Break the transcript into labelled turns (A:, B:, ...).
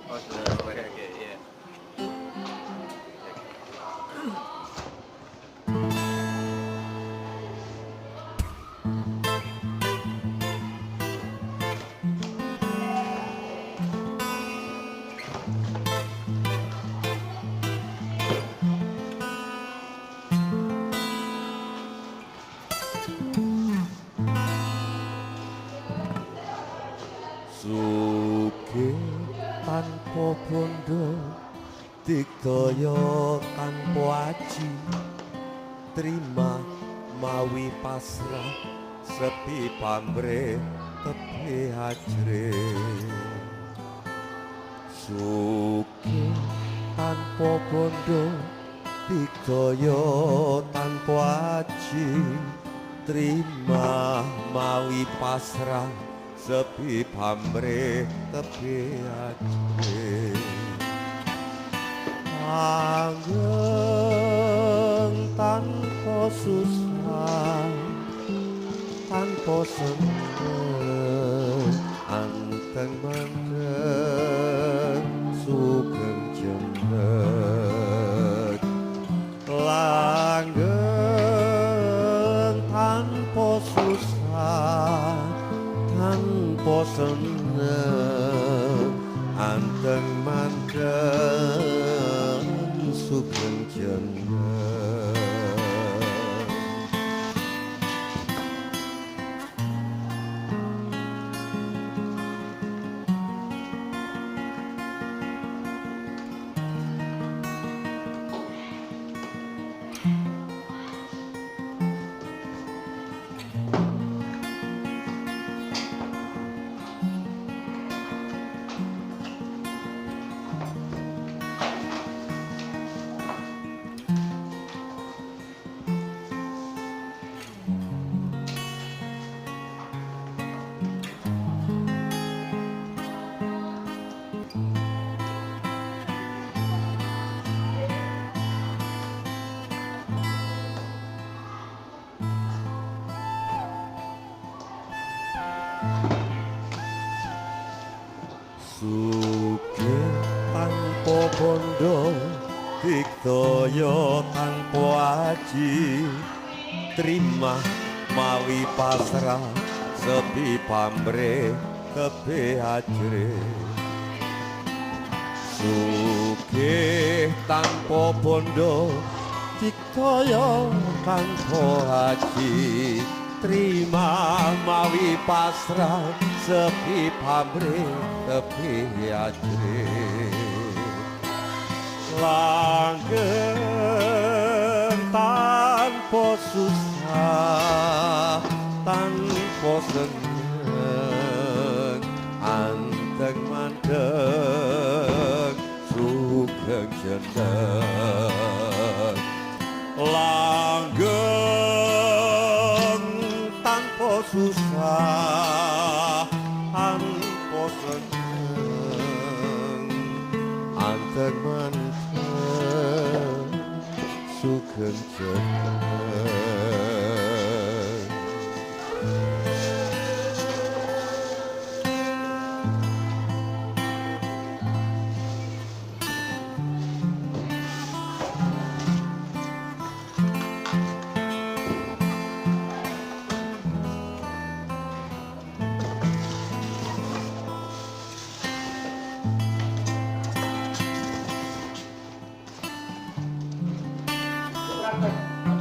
A: Oh, oke oke, iya.
B: Sugih tanpa bondo digdaya tanpa aji terima mawi pasrah sepi pamrih tepi ajre sugih tanpa bondo digdaya tanpa aji terima mawi pasrah sepi pamrih tepi ajre langgeng tanpa susah tanpa seneng anteng mandeng sugeng jeneng langgeng tanpa susah tanpa seneng anteng mandeng sugeng jeneng sugih tanpa bondo digdaya tanpa aji terima mawi pasrah sepi pamrih tepi ajre sugih tanpa bondo digdaya tanpa aji terima mawi pasrah sepi pamrih tepi ajre langgeng tanpa susah tanpa seneng anteng mandeng sugeng jeneng langgeng tanpa susah tanpa seneng anteng mandeng sugeng jeneng
C: Berangkat.